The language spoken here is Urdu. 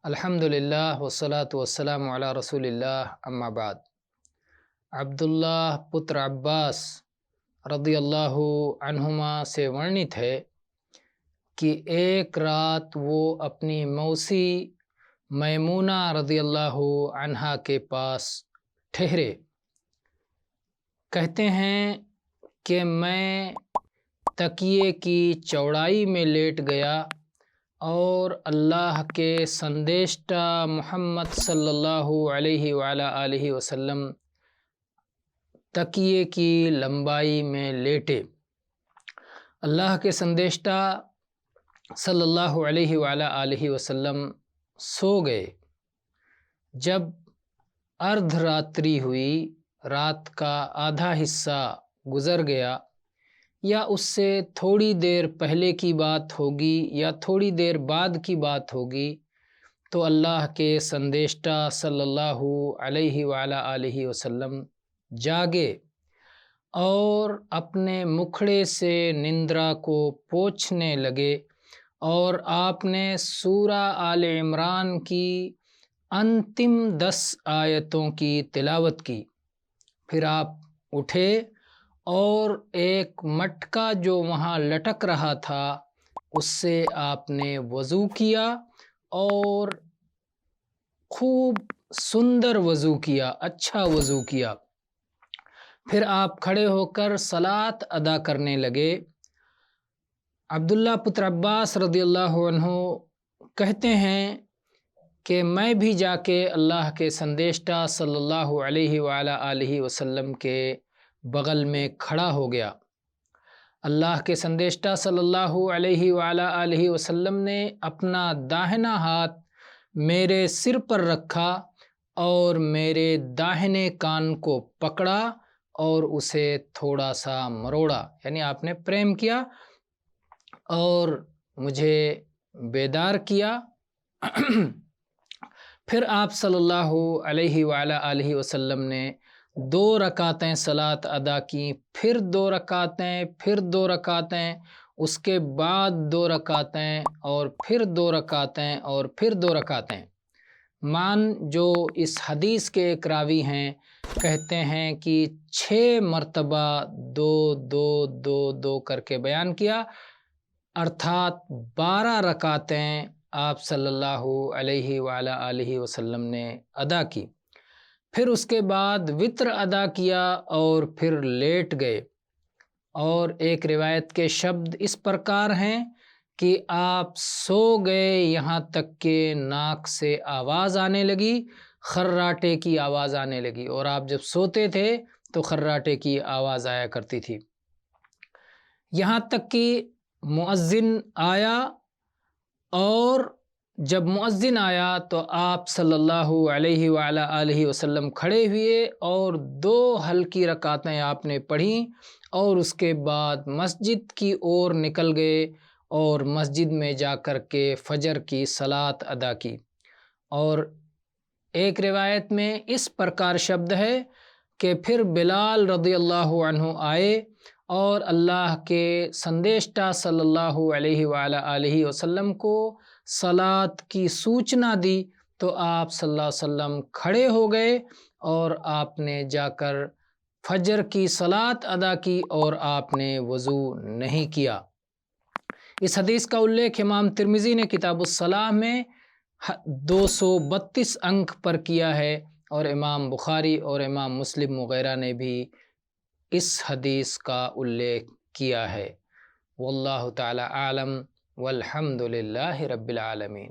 الحمدللہ والصلاة والسلام علی رسول اللہ اما بعد۔ عبداللہ پتر عباس رضی اللہ عنہما سے ورنت ہے کہ ایک رات وہ اپنی موسی میمونہ رضی اللہ عنہا کے پاس ٹھہرے۔ کہتے ہیں کہ میں تکیے کی چوڑائی میں لیٹ گیا اور اللہ کے سندیشٹہ محمد صلی اللہ علیہ وآلہ وسلم تکیے کی لمبائی میں لیٹے۔ اللہ کے سندیشٹہ صلی اللہ علیہ وآلہ وسلم سو گئے۔ جب اردھ راتری ہوئی، رات کا آدھا حصہ گزر گیا، یا اس سے تھوڑی دیر پہلے کی بات ہوگی یا تھوڑی دیر بعد کی بات ہوگی، تو اللہ کے سندیشٹہ صلی اللہ علیہ وآلہ وسلم جاگے اور اپنے مکھڑے سے نندرا کو پوچھنے لگے، اور آپ نے سورہ آل عمران کی انتم 10 آیتوں کی تلاوت کی۔ پھر آپ اٹھے اور ایک مٹکا جو وہاں لٹک رہا تھا اس سے آپ نے وضو کیا، اور خوب سندر وضو کیا، اچھا وضو کیا۔ پھر آپ کھڑے ہو کر صلاۃ ادا کرنے لگے۔ عبداللہ پتر عباس رضی اللہ عنہ کہتے ہیں کہ میں بھی جا کے اللہ کے سندیشٹہ صلی اللہ علیہ وآلہ وسلم کے بغل میں کھڑا ہو گیا۔ اللہ کے سندیشٹہ صلی اللہ علیہ وآلہ وسلم نے اپنا داہنا ہاتھ میرے سر پر رکھا اور میرے داہنے کان کو پکڑا اور اسے تھوڑا سا مروڑا، یعنی آپ نے پریم کیا اور مجھے بیدار کیا۔ پھر آپ صلی اللہ علیہ وآلہ وسلم نے 2 رکعتیں صلاۃ ادا کی، پھر 2 رکعتیں، پھر 2 رکعتیں، اس کے بعد 2 رکعتیں، اور پھر 2 رکعتیں، اور پھر 2 رکعتیں۔ جو اس حدیث کے ایک راوی ہیں، کہتے ہیں کہ 6 مرتبہ 2 2 2 2 کر کے بیان کیا، ارتھات 12 رکعتیں آپ صلی اللہ علیہ وآلہ وسلم نے ادا کی۔ پھر اس کے بعد وتر ادا کیا اور پھر لیٹ گئے۔ اور ایک روایت کے شبد اس پرکار ہیں کہ آپ سو گئے یہاں تک کہ ناک سے آواز آنے لگی، خراٹے کی آواز آنے لگی، اور آپ جب سوتے تھے تو خراٹے کی آواز آیا کرتی تھی۔ یہاں تک کہ مؤذن آیا، اور جب مؤذن آیا تو آپ صلی اللہ علیہ وآلہ وسلم کھڑے ہوئے اور 2 ہلکی رکعتیں آپ نے پڑھیں، اور اس کے بعد مسجد کی اور نکل گئے اور مسجد میں جا کر کے فجر کی صلاۃ ادا کی۔ اور ایک روایت میں اس پرکار شبد ہے کہ پھر بلال رضی اللہ عنہ آئے اور اللہ کے سندیشٹہ صلی اللہ علیہ وآلہ وسلم کو صلاۃ کی سوچنا دی، تو آپ صلی اللہ علیہ وسلم کھڑے ہو گئے اور آپ نے جا کر فجر کی صلاۃ ادا کی اور آپ نے وضو نہیں کیا۔ اس حدیث کا الیکھ امام ترمذی نے کتاب الصلاۃ میں 232 انک پر کیا ہے، اور امام بخاری اور امام مسلم وغیرہ نے بھی اس حدیث کا الیکھ کیا ہے۔ واللہ تعالی عالم، والحمد للہ رب العالمین۔